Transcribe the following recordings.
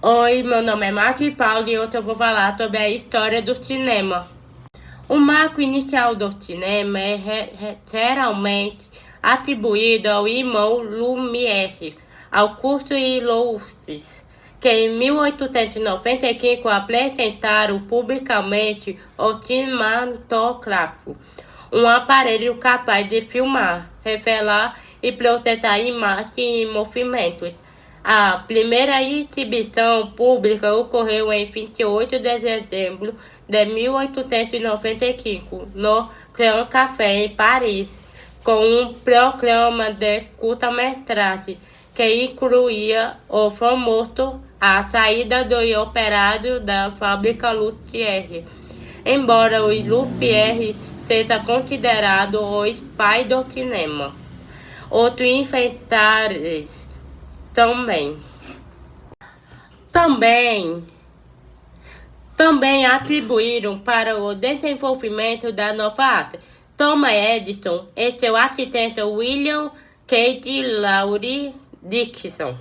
Oi, meu nome é Marco Paulo e hoje eu vou falar sobre a história do cinema. O marco inicial do cinema é geralmente atribuído ao irmão Lumière, Auguste e Louis, que em 1895 apresentaram publicamente o cinematógrafo, um aparelho capaz de filmar, revelar e projetar imagens e movimentos. A primeira exibição pública ocorreu em 28 de dezembro de 1895, no Grand Café, em Paris, com um programa de curta-metragem que incluía o famoso A Saída do Operário da Fábrica Lumière. Embora o Lumière seja considerado o pai do cinema, outros inventares também atribuíram para o desenvolvimento da nova arte Thomas Edison e seu assistente William Cade Laurie Dixon.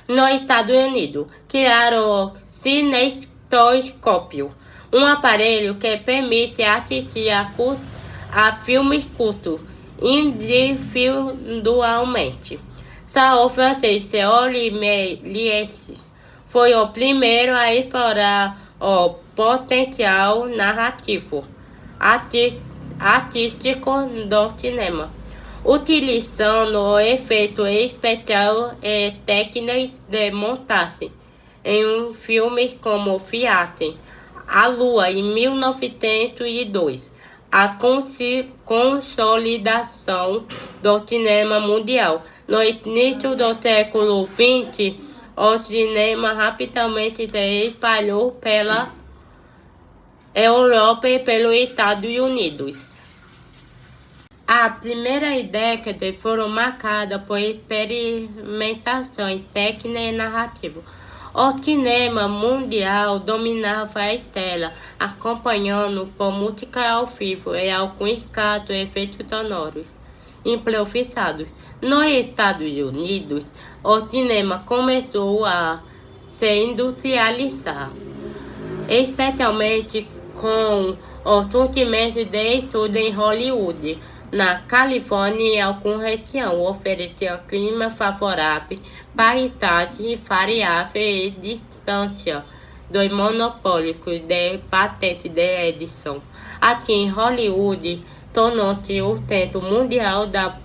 Nos Estados Unidos, criaram o cinematoscópio, um aparelho que permite assistir a filmes curtos individualmente. O francês Théophile Méliès foi o primeiro a explorar o potencial narrativo artístico do cinema, utilizando o efeito especial e técnicas de montagem em filmes como Fiat, A Lua, em 1902. A consolidação do cinema mundial. No início do século XX, o cinema rapidamente se espalhou pela Europa e pelos Estados Unidos. As primeiras décadas foram marcadas por experimentações técnicas e narrativas. O cinema mundial dominava a tela, acompanhando por música ao vivo e alguns casos efeitos sonoros improvisados. Nos Estados Unidos, o cinema começou a se industrializar, especialmente com o surgimento de estúdios em Hollywood. Na Califórnia e algumas regiões ofereciam clima favorável, paridade variável e distância dos monopólios de patente de Edison. Aqui em Hollywood, tornou-se o centro mundial da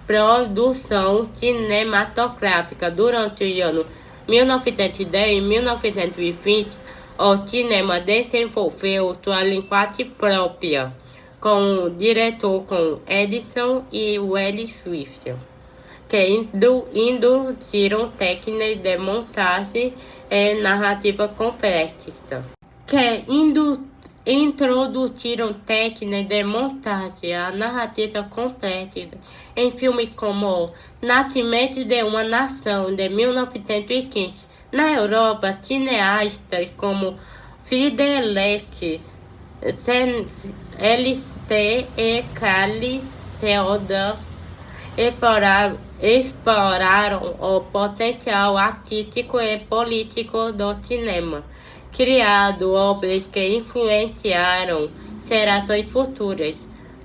produção cinematográfica. Durante os anos 1910 e 1920, o cinema desenvolveu sua linguagem própria, com o diretor com Edison e Wells Swift, que induziram técnicas de montagem e narrativa complexa, introduziram técnicas de montagem a narrativa complexa em filmes como Nascimento de uma Nação, de 1915. Na Europa, cineastas como Friedrich LST e Carl Theodor exploraram o potencial artístico e político do cinema, criando obras que influenciaram gerações futuras.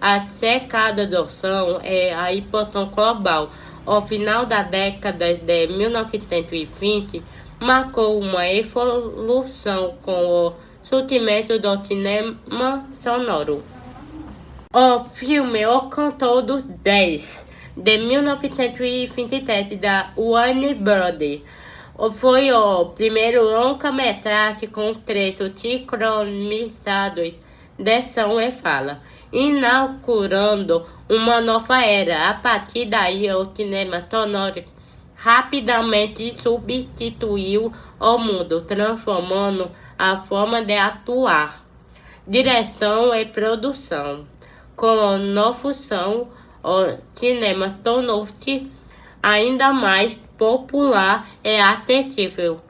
A secada do som e a expansão global ao final da década de 1920 marcou uma evolução com o surgimento do cinema sonoro. O filme O Cantor dos Dez, de 1927, da Warner Brothers, foi o primeiro longa-metragem com trechos sincronizados de som e fala, inaugurando uma nova era. A partir daí, o cinema sonoro rapidamente substituiu o mundo, transformando a forma de atuar, direção e produção. Com o novo som, o cinema tornou-se ainda mais popular e acessível,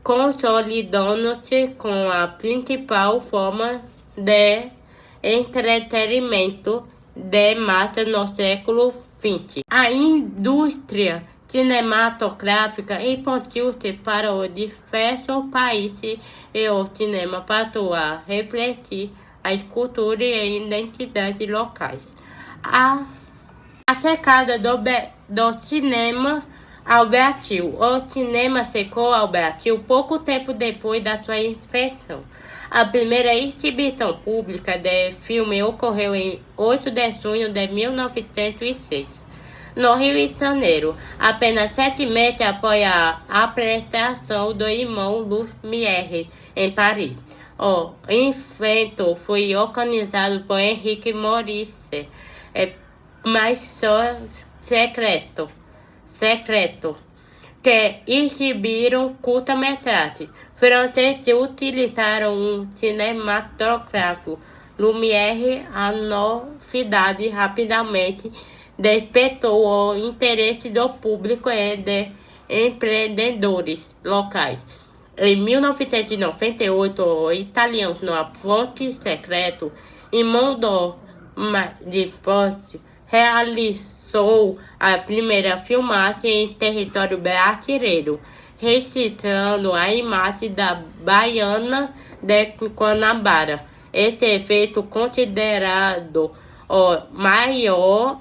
consolidando-se como a principal forma de entretenimento de massa no século 20. A indústria cinematográfica expandiu-se para os diversos países e o cinema passou a refletir as culturas e identidades locais. A chegada do cinema ao Brasil. O cinema chegou ao Brasil pouco tempo depois da sua invenção. A primeira exibição pública de filme ocorreu em 8 de junho de 1906, no Rio de Janeiro, apenas 7 meses após a apresentação do irmão Lumière em Paris. O evento foi organizado por Henrique Maurice, mas só secreto, que exibiram curta-metragem. Franceses utilizaram um cinematógrafo Lumière. A novidade rapidamente despertou o interesse do público e de empreendedores locais. Em 1998, o italiano Fonte Secreto, irmão do Madriposte, realizou a primeira filmagem em território brasileiro, registrando a imagem da Baiana de Guanabara. Esse efeito considerado o maior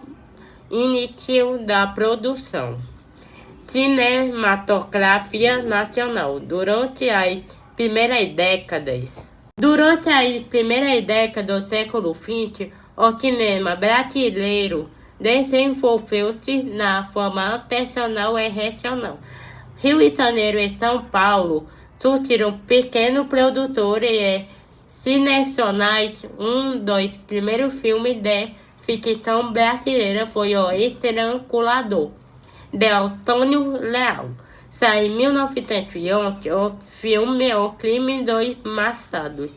início da produção cinematográfica nacional durante as primeiras décadas. Durante as primeiras décadas do século XX, o cinema brasileiro desenvolveu-se na forma artesanal e regional. Rio de Janeiro e São Paulo surgiram pequenos produtores e cinenacionais. Um dos primeiros filmes de ficção brasileira foi O Estrangulador, de Antônio Leal. Saiu em 1911, o filme O Crime dos Machados,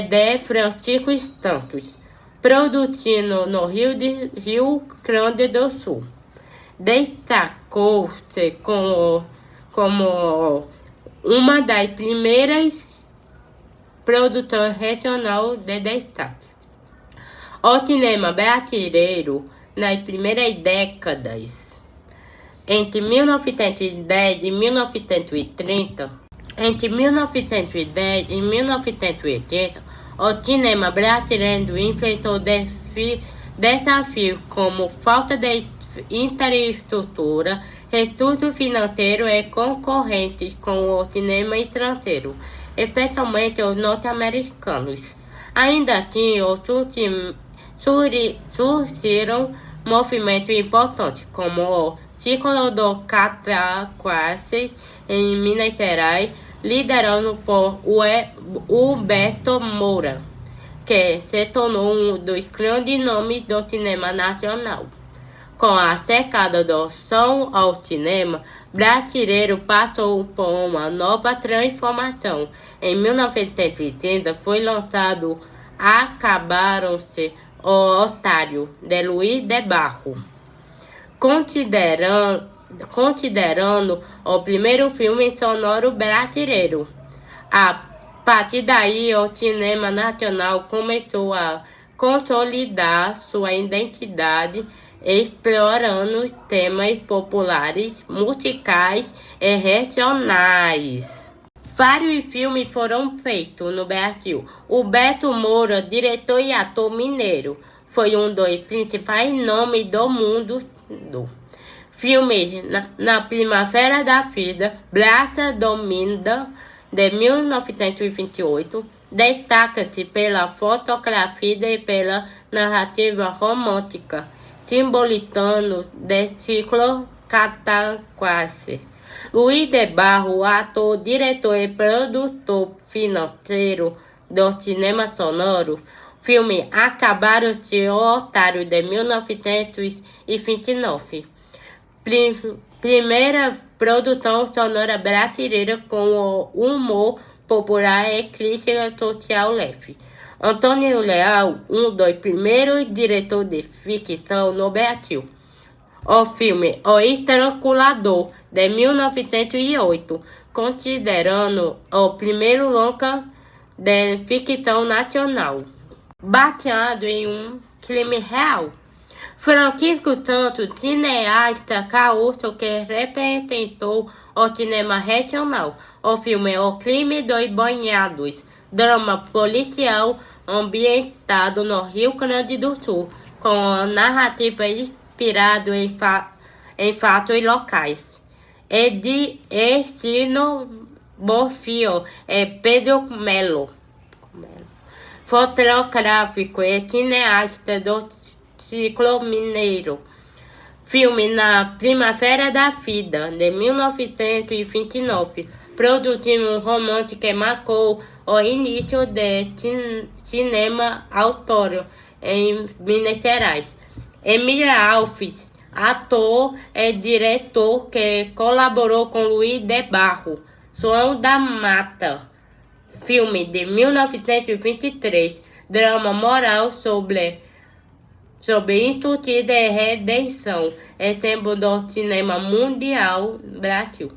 de Francisco Santos, produzido no Rio Grande do Sul. Destacou-se como uma das primeiras produções regionais de destaque. O cinema brasileiro, nas primeiras décadas, entre 1910 e 1930, entre 1910 e 1980, o cinema brasileiro enfrentou desafios como falta de infraestrutura, recursos financeiros e concorrentes com o cinema estrangeiro, especialmente os norte-americanos. Ainda assim, surgiram movimentos importantes, como o Círculo do Cataguases em Minas Gerais, liderado por Humberto Moura, que se tornou um dos grandes nomes do cinema nacional. Com a chegada do som ao cinema brasileiro passou por uma nova transformação. Em 1930 foi lançado Acabaram-se o Otário, de Luiz de Barro, considerando o primeiro filme sonoro brasileiro. A partir daí, o cinema nacional começou a consolidar sua identidade, explorando temas populares, musicais e regionais. Vários filmes foram feitos no Brasil. Humberto Moura, diretor e ator mineiro, foi um dos principais nomes do mundo. Filmes Na Primavera da Vida, Praça Dominda, de 1928, destaca-se pela fotografia e pela narrativa romântica, simbolizando o ciclo Cataguases. Luiz de Barro, ator, diretor e produtor financeiro do cinema sonoro, filme Acabaram-se o Otário, de 1929. Primeira produção sonora brasileira com o humor popular e crítica social leve. Antônio Leal, um dos primeiros diretores de ficção no Brasil. O filme O Estrangulador, de 1908, considerando o primeiro longa de ficção nacional, baseado em um crime real. Francisco Santos, cineasta gaúcho que representou o cinema regional. O filme O Crime dos Banhados, drama policial ambientado no Rio Grande do Sul, com narrativa inspirada em fatos locais. Ensino Morfio e Pedro Melo. Fotográfico e cineasta do ciclo mineiro. Filme Na Primavera da Vida, de 1929, produziu um romance que marcou o início do cinema autor em Minas Gerais. Emílio Alves, ator e diretor que colaborou com Luiz de Barro. João da Mata, filme de 1923, drama moral sobre injustiça e redenção, exemplo do cinema mundial Brasil.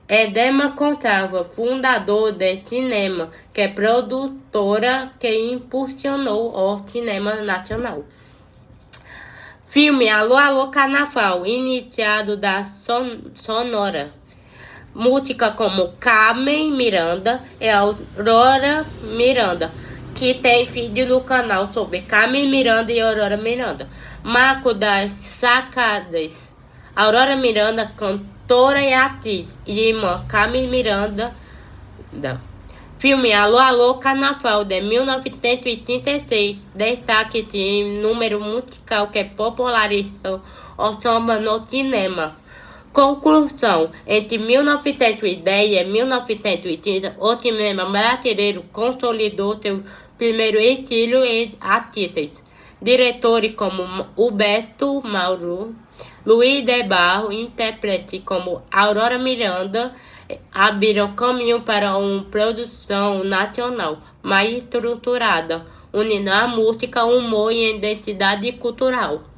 Edema Gonçalves, fundador de cinema, que é produtora que impulsionou o cinema nacional. Filme Alô, Alô, Carnaval, iniciado da Sonora. Música como Carmen Miranda e Aurora Miranda, que tem vídeo no canal sobre Carmen Miranda e Aurora Miranda. Marco das Sacadas. Aurora Miranda, cantora e atriz, e irmã Carmen Miranda. Filme Alô, Alô, Carnaval, de 1936. Destaque de número musical que popularizou o samba no cinema. Conclusão: entre 1910 e 1930, o cinema brasileiro consolidou seu primeiro estilo e artistas. Diretores como Huberto Mauro, Luiz de Barro, intérpretes como Aurora Miranda, abriram caminho para uma produção nacional mais estruturada, unindo a música, o humor e a identidade cultural.